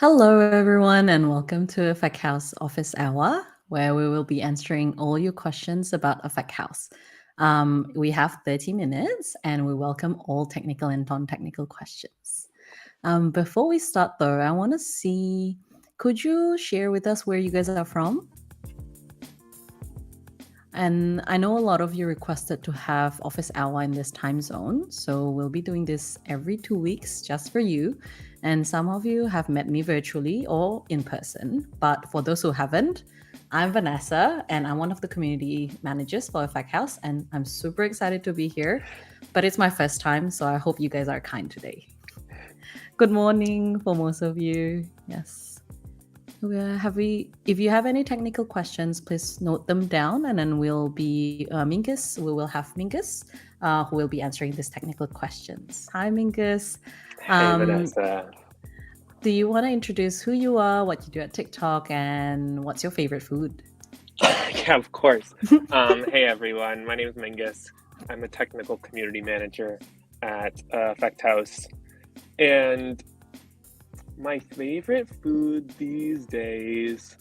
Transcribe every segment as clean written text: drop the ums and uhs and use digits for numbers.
Hello, everyone, and welcome to Effect House Office Hour, where we will be answering all your questions about Effect House. We have 30 minutes, and we welcome all technical and non-technical questions. Before we start, though, I want to see, could you share with us where you guys are from? And I know a lot of you requested to have office hour in this time zone. So we'll be doing this every 2 weeks just for you. And some of you have met me virtually or in person. But for those who haven't, I'm Vanessa and I'm one of the community managers for Effect House. And I'm super excited to be here. But it's my first time. So I hope you guys are kind today. Good morning for most of you. Yes. If you have any technical questions, please note them down, and then we'll be Mingus. We will have Mingus, who will be answering these technical questions. Hi, Mingus. Hey, Vanessa. Do you want to introduce who you are, what you do at TikTok, and what's your favorite food? Yeah, of course. Hey, everyone. My name is Mingus. I'm a technical community manager at Effect House. And my favorite food these days,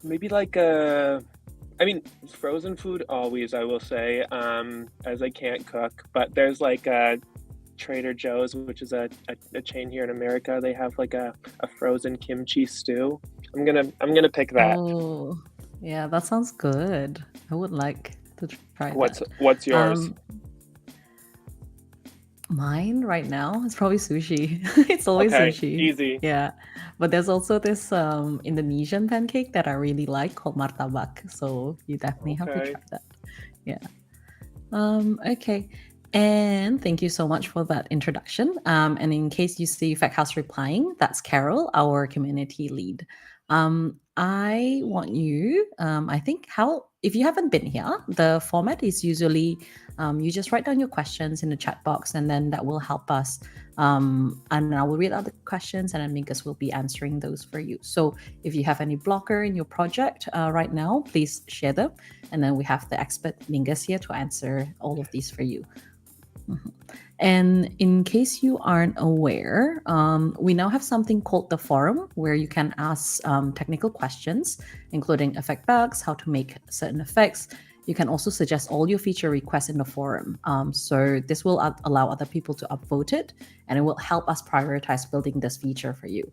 maybe frozen food always, I will say, as I can't cook. But there's Trader Joe's, which is a chain here in America. They have a frozen kimchi stew. I'm gonna pick that. Oh, yeah, that sounds good. I would like to try that. What's yours? Mine right now is probably sushi. It's always Okay, sushi. easy. Yeah. But there's also this Indonesian pancake that I really like called martabak. So you definitely have to try that. Yeah. Okay. And thank you so much for that introduction. And in case you see Fact House replying, that's Carol, our community lead. I want you, if you haven't been here, the format is usually you just write down your questions in the chat box, and then that will help us. And I will read out the questions, and then Mingus will be answering those for you. So if you have any blocker in your project right now, please share them. And then we have the expert Mingus here to answer all of these for you. Mm-hmm. And in case you aren't aware, we now have something called the forum where you can ask technical questions, including effect bugs, how to make certain effects. You can also suggest all your feature requests in the forum. So this will allow other people to upvote it, and it will help us prioritize building this feature for you.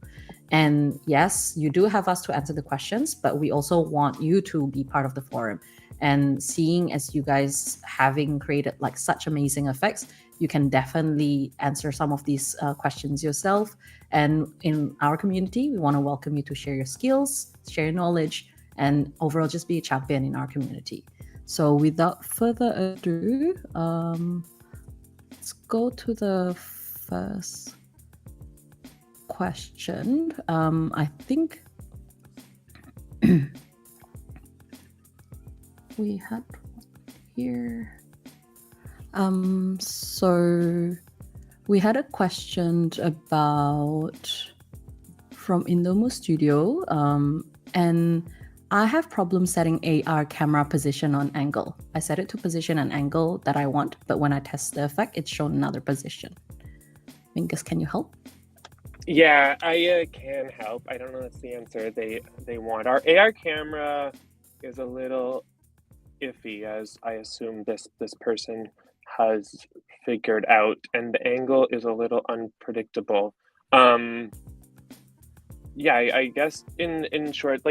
And yes, you do have us to answer the questions, but we also want you to be part of the forum. And seeing as you guys having created such amazing effects, you can definitely answer some of these questions yourself. And in our community, we want to welcome you to share your skills, share your knowledge, and overall just be a champion in our community. So without further ado, let's go to the first question. I think we had here. So we had a question from Indomo Studio, and I have problems setting AR camera position on angle. I set it to position an angle that I want, but when I test the effect, it's shown another position. Mingus, can you help? Yeah, I can help. I don't know that's the answer they want. Our AR camera is a little iffy, as I assume this person has figured out, and the angle is a little unpredictable. Yeah, I guess in short,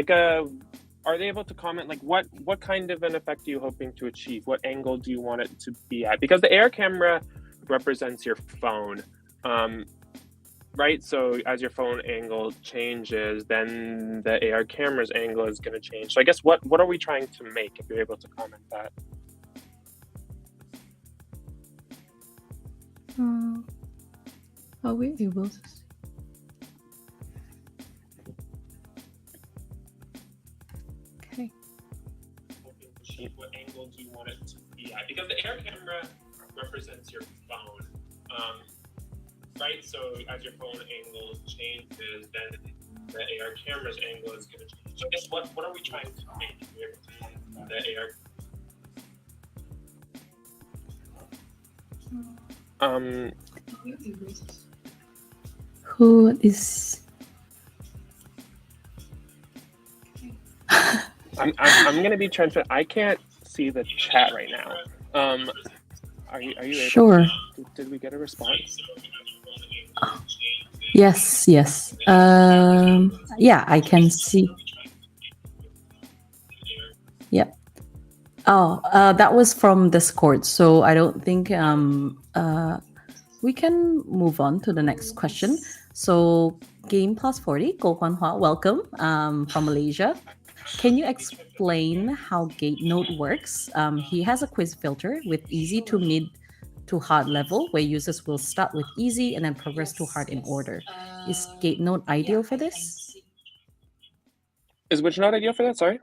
are they able to comment what kind of an effect are you hoping to achieve? What angle do you want it to be at? Because the AR camera represents your phone, right? So as your phone angle changes, then the AR camera's angle is going to change. So I guess what are we trying to make, if you're able to comment that? Are we able to see? Okay. What angle do you want it to be at? Because the AR camera represents your phone, right? So as your phone angle changes, then the AR camera's angle is going to change. So I guess what are we trying to make here? The AR Who is? I'm gonna be transparent. I can't see the chat right now. Are you able? Sure. Did we get a response? Yes. Yeah, I can see. Yeah. Oh, that was from Discord, so I don't think we can move on to the next question. So, Game Plus 40, Ko Kwan Hua, welcome from Malaysia. Can you explain how Gate Node works? He has a quiz filter with easy to mid to hard level, where users will start with easy and then progress to hard in order. Is Gate Node ideal for this? Is which node ideal for that? Sorry.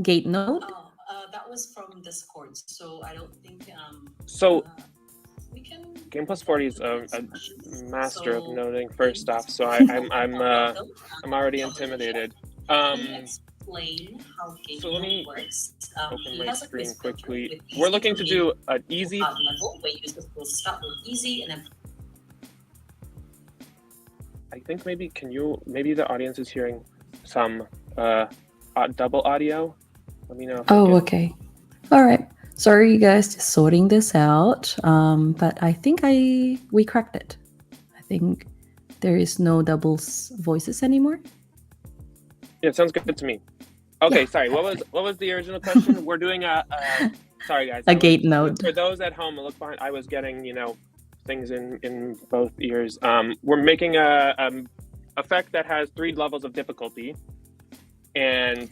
Gate Node. That was from Discord, so I don't think. So we can. Game Plus 40 is a master of noting. First off, so I'm already intimidated. Explain how Gate so let me works. open my screen quickly. We're looking to do an easy level where users will start with easy and then. I think maybe the audience is hearing some double audio. Let me know. Okay. All right. Sorry, you guys, just sorting this out. But I think we cracked it. I think there is no double voices anymore. Yeah, it sounds good to me. Okay, yeah. Sorry. What was the original question? We're doing sorry guys. A Gate Node. For those at home, look behind. I was getting things in both ears. We're making a effect that has 3 levels of difficulty, and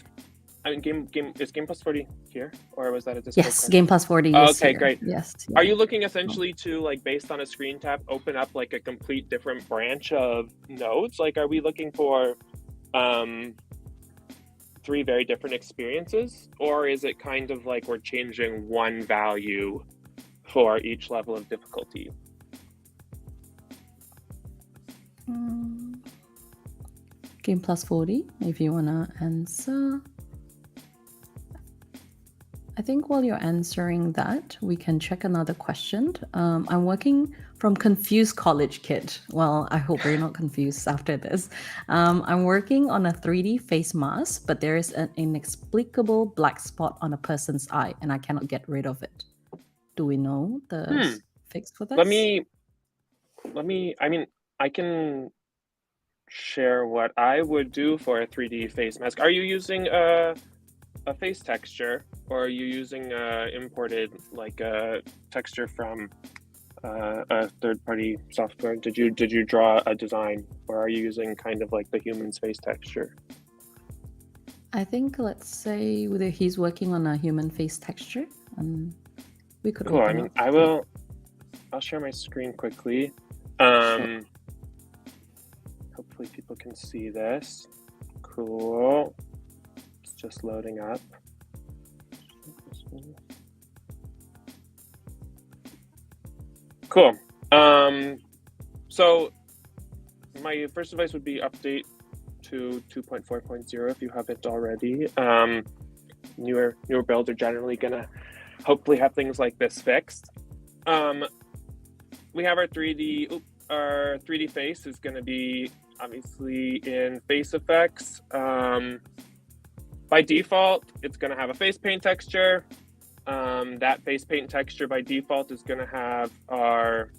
I mean, is Game Plus 40 here, or was that a Discord? Yes, question? Game Plus 40 is okay, here. Great. Yes. Yeah. Are you looking essentially to, like, based on a screen tap, open up like a complete different branch of nodes? Like, are we looking for 3 very different experiences, or is it kind of like we're changing one value for each level of difficulty? Game Plus 40, if you want to answer. I think while you're answering that, we can check another question. I'm working from Confused College Kid. Well, I hope you're not confused after this. I'm working on a 3D face mask, but there is an inexplicable black spot on a person's eye, and I cannot get rid of it. Do we know the fix for this? Let me. I mean, I can share what I would do for a 3D face mask. Are you using a face texture, or are you using imported like a texture from a third-party software? Did you draw a design, or are you using kind of like the human's face texture? I think, let's say whether he's working on a human face texture, we could. Cool. I mean, I'll share my screen quickly. Sure. Hopefully people can see this. Cool. It's just loading up. Cool. So my first advice would be update to 2.4.0 if you haven't already. Newer builds are generally gonna hopefully have things like this fixed. We have our 3D face is gonna be obviously in face effects. By default, it's gonna have a face paint texture. That face paint texture by default is gonna have our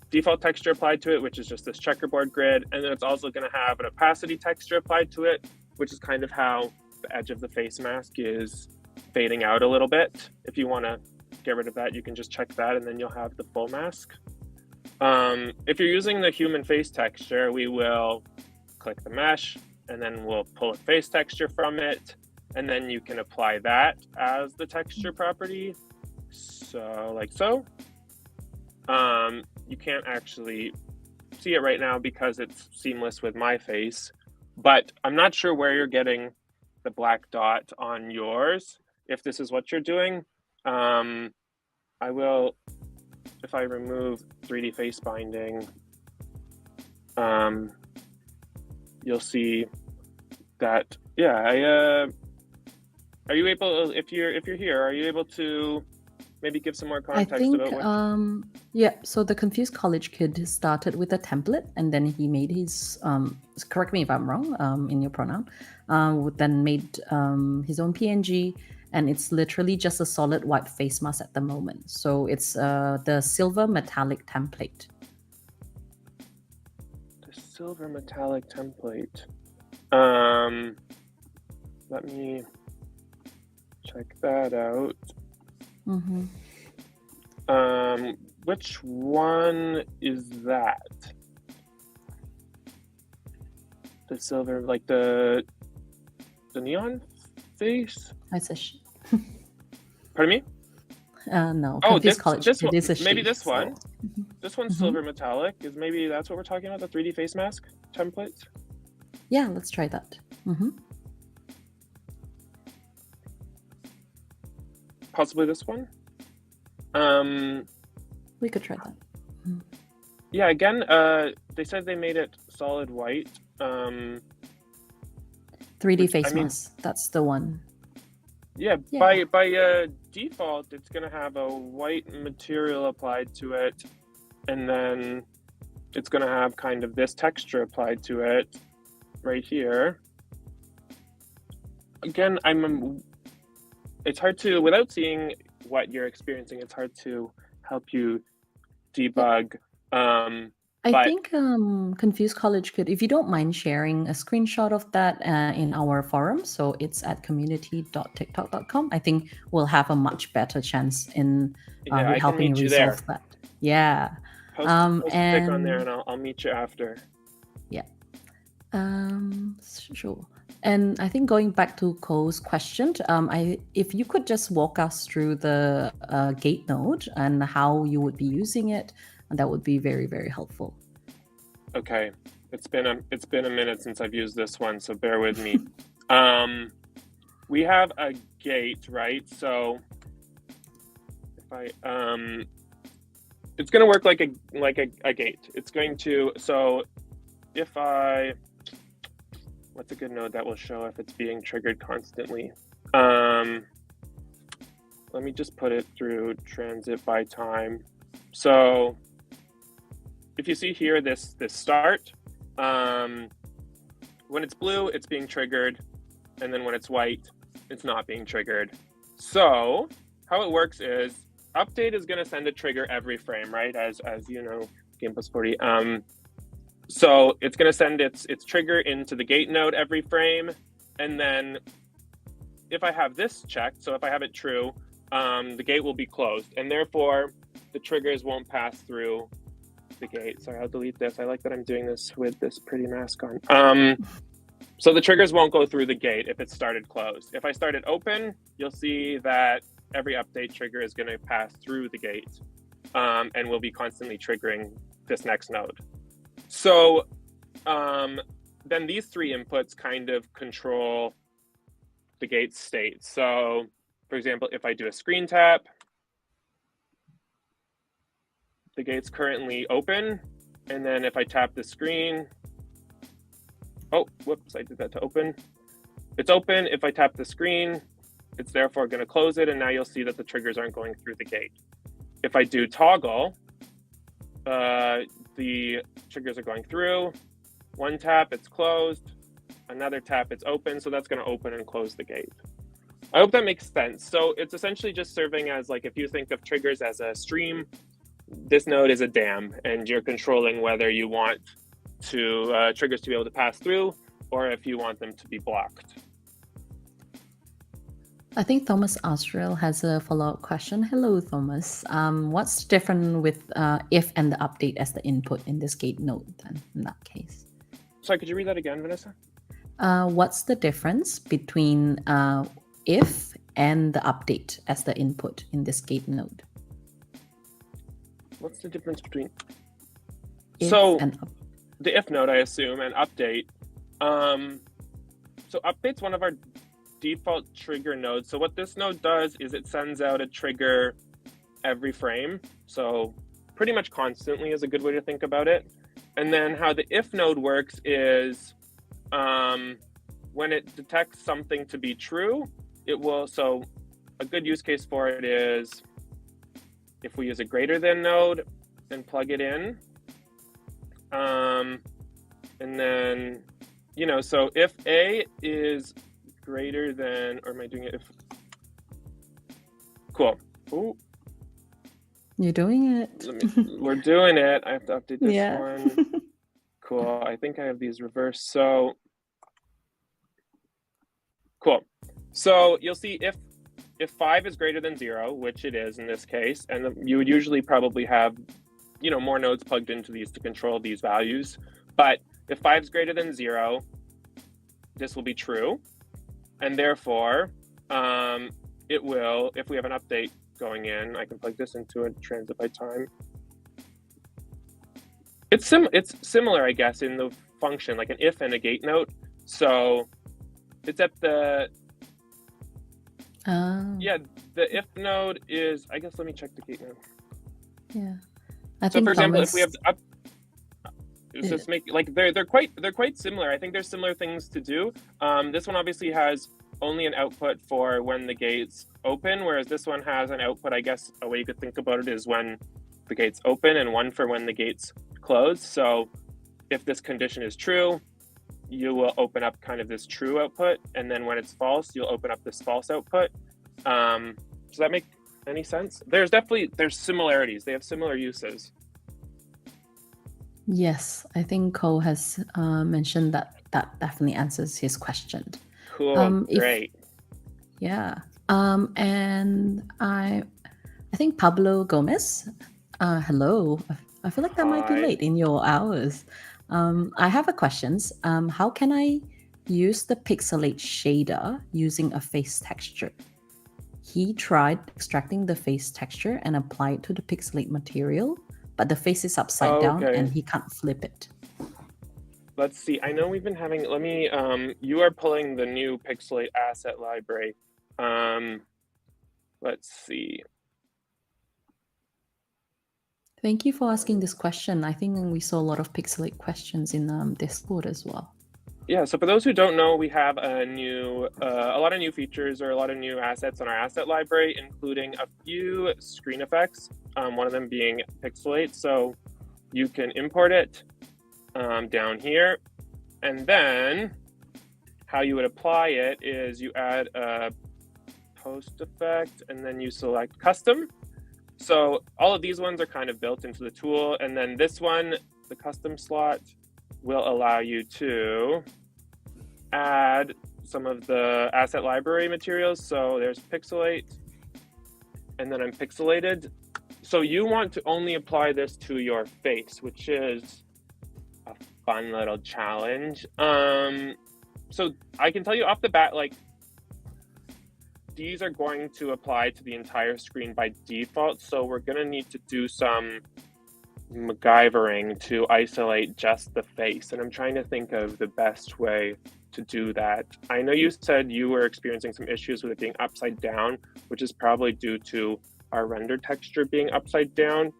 default texture applied to it, which is just this checkerboard grid. And then it's also gonna have an opacity texture applied to it, which is kind of how the edge of the face mask is fading out a little bit. If you wanna get rid of that, you can just check that and then you'll have the full mask. If you're using the human face texture, we will click the mesh and then we'll pull a face texture from it. And then you can apply that as the texture property. So like so. You can't actually see it right now because it's seamless with my face, but I'm not sure where you're getting the black dot on yours. If this is what you're doing, I will, if I remove 3D face binding, you'll see that, yeah, are you able, if you're here, are you able to maybe give some more I context think, about what. yeah, so the Confused College Kid started with a template and then he made his, correct me if I'm wrong, in your pronoun, then made his own PNG, and it's literally just a solid white face mask at the moment. So it's the silver metallic template. The silver metallic template. Let me check that out. Mm-hmm. Which one is that? The silver, like the neon face? I said she. Pardon me? No, Oh, Confused College this Kid one, is a maybe she. this one. So. This one's Mhm. silver metallic. Is maybe that's what we're talking about, the 3D face mask template? Yeah, let's try that. Mm-hmm. Possibly this one. We could try that. Mm-hmm. Yeah, again, they said they made it solid white. 3D face mask. That's the one. Yeah, by default, it's gonna have a white material applied to it, and then it's gonna have kind of this texture applied to it right here. Again, it's hard to, without seeing what you're experiencing, it's hard to help you debug. I think Confused College Kid, if you don't mind sharing a screenshot of that in our forum, so it's at community.tiktok.com, I think we'll have a much better chance in I helping can meet you resolve there. that. Yeah. Post a pic on there and I'll meet you after. Yeah. Sure. And I think going back to Cole's question, if you could just walk us through the gate node and how you would be using it, that would be very, very helpful. Okay, it's been a minute since I've used this one, so bear with me. We have a gate, right? So if I it's going to work like a gate. It's going to, so if what's a good node that will show if it's being triggered constantly? Let me just put it through transit by time. So if you see here, this start, when it's blue, it's being triggered, and then when it's white, it's not being triggered. So how it works is update is going to send a trigger every frame, right? As you know, Game Plus 40. So it's going to send its trigger into the gate node every frame, and then if I have this checked, so if I have it true, the gate will be closed, and therefore the triggers won't pass through the gate. Sorry, I'll delete this. I like that I'm doing this with this pretty mask on. So the triggers won't go through the gate if it's started closed. If I start it open, you'll see that every update trigger is going to pass through the gate, and will be constantly triggering this next node. So then these three inputs kind of control the gate state. So for example, if I do a screen tap, the gate's currently open, and then if I tap the screen, oh, whoops, I did that to open. It's open. If I tap the screen, it's therefore going to close it, and now you'll see that the triggers aren't going through the gate. If I do toggle, the triggers are going through. One tap, it's closed. Another tap, it's open, so that's going to open and close the gate. I hope that makes sense. So it's essentially just serving as, like, if you think of triggers as a stream, this node is a dam, and you're controlling whether you want to triggers to be able to pass through, or if you want them to be blocked. I think Thomas Austral has a follow-up question. Hello, Thomas. What's different with if and the update as the input in this gate node then, in that case? Sorry, could you read that again, Vanessa? What's the difference between if and the update as the input in this gate node? What's the difference between if so and the if node, I assume, and update? So update's one of our default trigger nodes. So what this node does is it sends out a trigger every frame. So pretty much constantly is a good way to think about it. And then how the if node works is when it detects something to be true, it will, so a good use case for it is if we use a greater than node and plug it in, and then, you know, so if A is greater than, or am I doing it if, cool. Ooh. You're doing it. We're doing it. I have to update this Yeah. one. Cool. I think I have these reversed. So cool. So you'll see if 5 is greater than 0, which it is in this case, and you would usually probably have, you know, more nodes plugged into these to control these values. But if 5 is greater than 0, this will be true. And therefore, it will, if we have an update going in, I can plug this into a transit by time. It's similar, I guess, in the function, like an if and a gate node. So it's at the, yeah, the if node is, I guess, let me check the gate node. Yeah. So for example, if we have the up, just make, like, they're quite similar. I think there's similar things to do. This one obviously has only an output for when the gates open, whereas this one has an output, I guess a way you could think about it is when the gates open and one for when the gates close. So if this condition is true, you will open up kind of this true output, and then when it's false, you'll open up this false output. Does that make any sense? There's similarities. They have similar uses. Yes, I think Cole has mentioned that definitely answers his question. Cool, great. Yeah, and I think Pablo Gomez, hello. I feel like that might be late in your hours. I have a question. How can I use the Pixelate shader using a face texture? He tried extracting the face texture and apply it to the Pixelate material, but the face is upside down and he can't flip it. Let's see. I know we've been having, let me, you are pulling the new Pixelate asset library. Let's see. Thank you for asking this question. I think we saw a lot of Pixelate questions in Discord as well. Yeah, so for those who don't know, we have a lot of new features or a lot of new assets on our asset library, including a few screen effects, one of them being Pixelate. So you can import it down here, and then how you would apply it is you add a post effect, and then you select custom. So all of these ones are kind of built into the tool, and then this one, the custom slot, will allow you to add some of the asset library materials. So there's Pixelate, and then I'm pixelated. So you want to only apply this to your face, which is a fun little challenge. So I can tell you off the bat, like, these are going to apply to the entire screen by default. So we're gonna need to do some MacGyvering to isolate just the face. And I'm trying to think of the best way to do that. I know you said you were experiencing some issues with it being upside down, which is probably due to our render texture being upside down.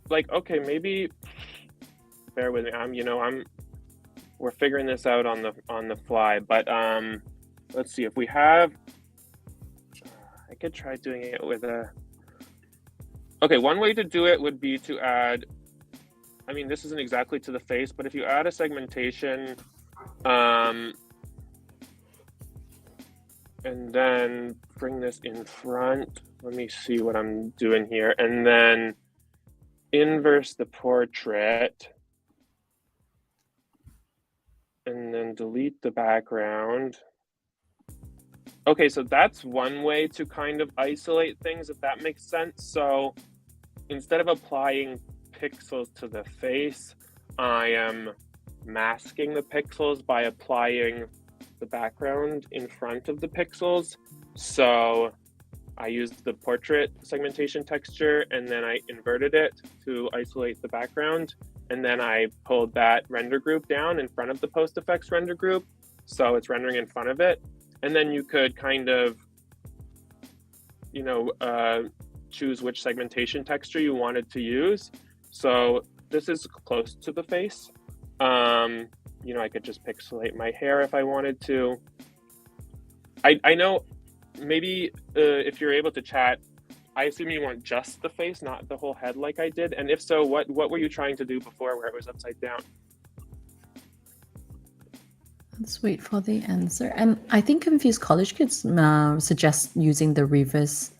Like, okay, maybe bear with me. We're figuring this out on the fly, but let's see if we have, I could try doing it with a, okay, one way to do it would be to add, I mean, this isn't exactly to the face, but if you add a segmentation, and then bring this in front, let me see what I'm doing here, and then inverse the portrait, and then delete the background. Okay, so that's one way to kind of isolate things, if that makes sense. So instead of applying pixels to the face, I am masking the pixels by applying the background in front of the pixels. So I used the portrait segmentation texture, and then I inverted it to isolate the background. And then I pulled that render group down in front of the post effects render group. So it's rendering in front of it. And then you could kind of, choose which segmentation texture you wanted to use. So this is close to the face. I could just pixelate my hair if I wanted to. I know maybe if you're able to chat, I assume you want just the face, not the whole head like I did. And if so, what were you trying to do before where it was upside down? Let's wait for the answer. And I think Confused College Kids suggest using the reverse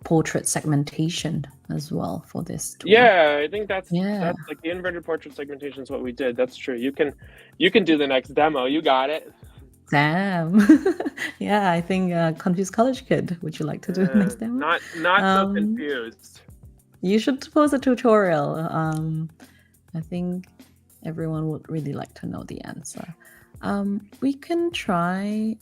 portrait segmentation as well for this tool. Yeah, I think that's like the inverted portrait segmentation is what we did. That's true. You can do the next demo. You got it. Damn. Yeah, I think Confused College Kid. Would you like to do the next demo? Not so confused. You should post a tutorial. I think everyone would really like to know the answer. We can try.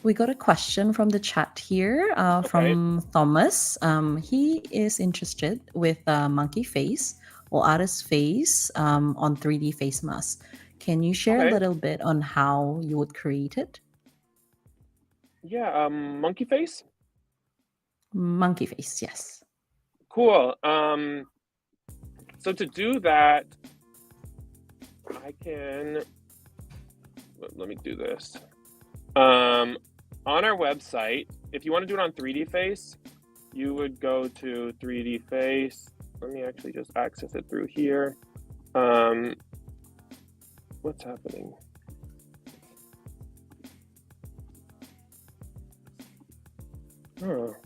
We got a question from the chat here from Thomas. He is interested with monkey face or artist face on 3D face mask. Can you share a little bit on how you would create it? Yeah, monkey face? Monkey face, yes. Cool. So to do that, I can, let me do this. On our website, if you want to do it on 3D face, you would go to 3D face. Let me actually just access it through here. What's happening? Oh.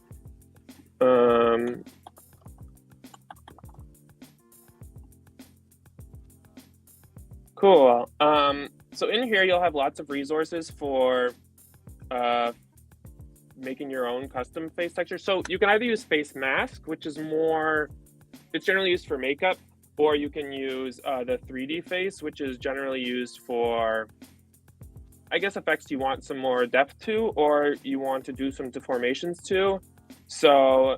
Cool. So in here, you'll have lots of resources for making your own custom face texture. So you can either use face mask, which is more, it's generally used for makeup, or you can use the 3D face, which is generally used for, I guess, effects you want some more depth to, or you want to do some deformations to. So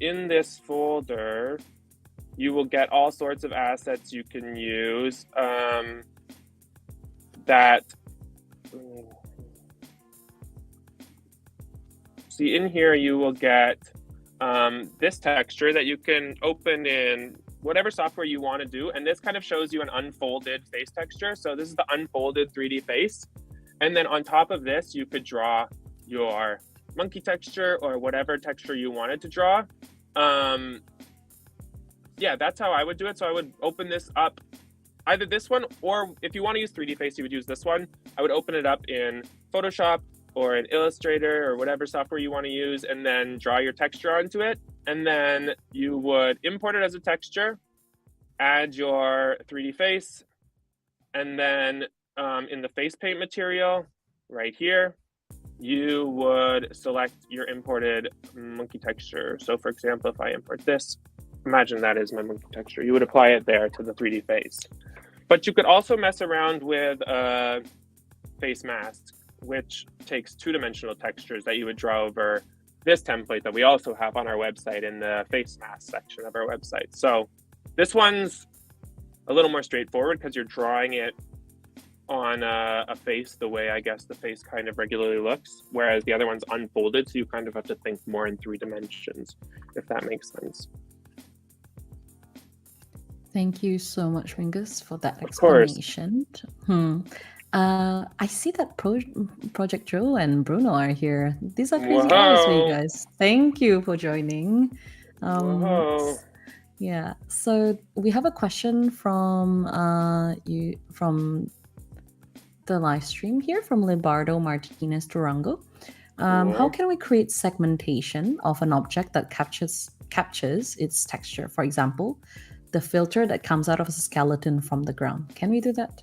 in this folder, you will get all sorts of assets you can use that, see in here, you will get this texture that you can open in whatever software you want to do. And this kind of shows you an unfolded face texture. So this is the unfolded 3D face. And then on top of this, you could draw your monkey texture or whatever texture you wanted to draw. Yeah, that's how I would do it. So I would open this up, either this one, or if you want to use 3D face, you would use this one. I would open it up in Photoshop or in Illustrator or whatever software you want to use, and then draw your texture onto it. And then you would import it as a texture, add your 3D face, and then in the face paint material right here, you would select your imported monkey texture. So for example, if I import this, imagine that is my monkey texture. You would apply it there to the 3D face. But you could also mess around with a face mask, which takes two-dimensional textures that you would draw over this template that we also have on our website in the face mask section of our website. So this one's a little more straightforward because you're drawing it on a face the way I guess the face kind of regularly looks, whereas the other one's unfolded, so you kind of have to think more in 3 dimensions, if that makes sense. Thank you so much, Mingus, for that explanation. I see that Project Joe and Bruno are here. These are crazy hours for you guys. Thank you for joining. Yeah, so we have a question from the live stream here from Libardo Martinez Durango. How can we create segmentation of an object that captures its texture? For example, the filter that comes out of a skeleton from the ground. Can we do that?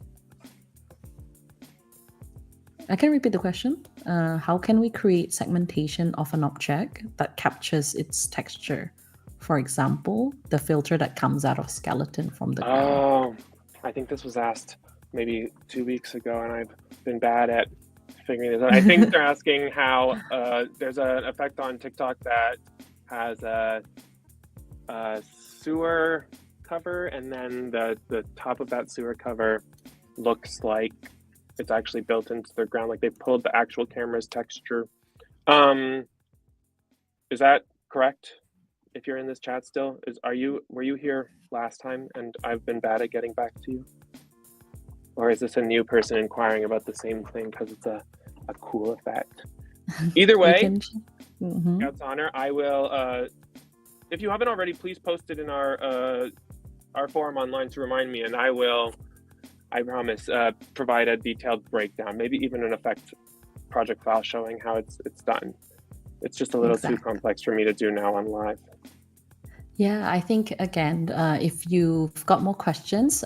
I can repeat the question. How can we create segmentation of an object that captures its texture? For example, the filter that comes out of a skeleton from the ground. Oh, I think this was asked maybe 2 weeks ago, and I've been bad at figuring this out. I think they're asking how there's an effect on TikTok that has a sewer cover, and then the top of that sewer cover looks like it's actually built into the ground, like they pulled the actual camera's texture. Is that correct? If you're in this chat still, were you here last time and I've been bad at getting back to you? Or is this a new person inquiring about the same thing because it's a cool effect? Either way, Mhm. God's honor, I will. If you haven't already, please post it in our forum online to remind me, and I will. I promise provide a detailed breakdown, maybe even an effect project file showing how it's done. It's just a little too complex for me to do now on live. Yeah, I think again, if you've got more questions,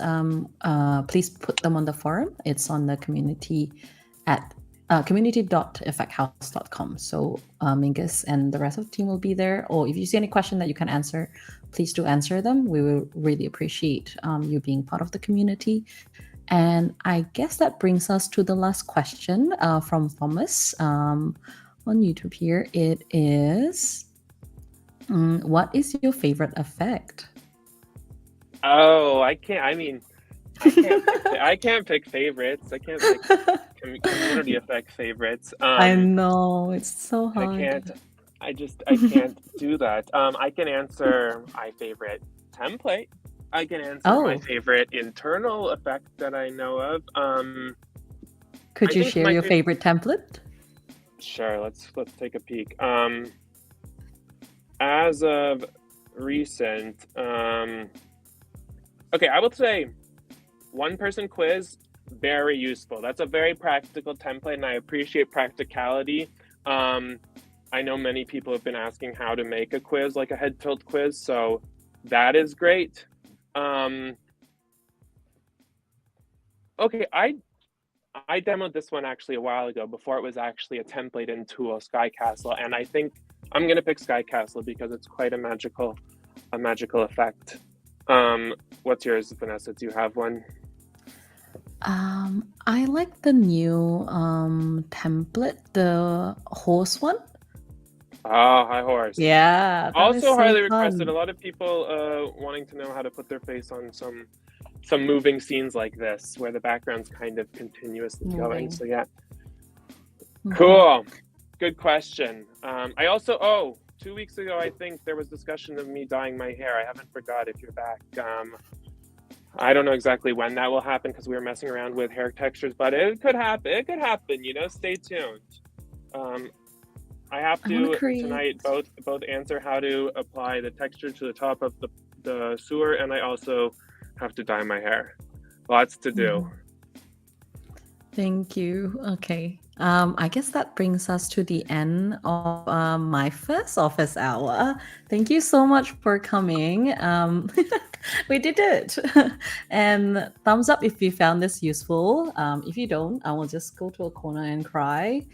please put them on the forum. It's on the community at community.effecthouse.com. So Mingus and the rest of the team will be there. Or if you see any question that you can answer, please do answer them. We will really appreciate you being part of the community. And I guess that brings us to the last question from Thomas on YouTube here. It is, what is your favorite effect? Oh, I can't. I mean, I can't pick favorites. I can't pick community effect favorites. I know, it's so hard. I can't do that. I can answer my favorite template. I can answer my favorite internal effect that I know of. Could you share your favorite template? Sure, let's take a peek. As of recent, okay, I would say one-person quiz, very useful. That's a very practical template, and I appreciate practicality. I know many people have been asking how to make a quiz, like a head tilt quiz, so that is great. Okay, I demoed this one actually a while ago before it was actually a template in tool, Sky Castle, and I think I'm gonna pick Sky Castle because it's quite a magical effect. What's yours, Vanessa? Do you have one? I like the new template, the horse one. Oh, High Horse. Yeah. Also highly requested. A lot of people wanting to know how to put their face on some moving scenes like this, where the background's kind of continuously going. So yeah. Cool. Good question. I also 2 weeks ago, I think there was discussion of me dyeing my hair. I haven't forgot if you're back. I don't know exactly when that will happen because we were messing around with hair textures, but it could happen. It could happen, stay tuned. I have to tonight both answer how to apply the texture to the top of the sewer, and I also have to dye my hair. Lots to do. Thank you. Okay. I guess that brings us to the end of my first office hour. Thank you so much for coming. We did it. And thumbs up if you found this useful. If you don't, I will just go to a corner and cry.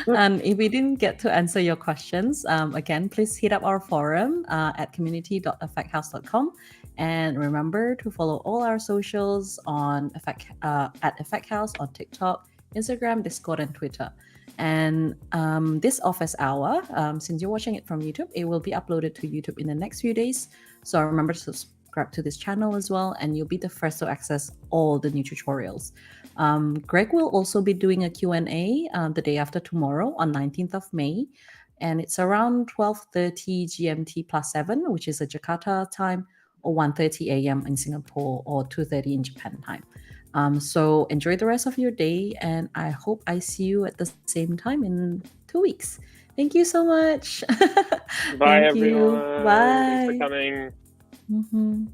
And if we didn't get to answer your questions, again, please hit up our forum at community.effecthouse.com. And remember to follow all our socials on at Effect House on TikTok, Instagram, Discord, and Twitter. And this office hour, since you're watching it from YouTube, it will be uploaded to YouTube in the next few days. So remember to subscribe to this channel as well, and you'll be the first to access all the new tutorials. Greg will also be doing a Q&A the day after tomorrow on 19th of May. And it's around 12:30 GMT +7, which is a Jakarta time, or 1:30 a.m. in Singapore, or 2:30 in Japan time. So enjoy the rest of your day, and I hope I see you at the same time in 2 weeks. Thank you so much. Bye, everyone. Bye. Thanks for coming.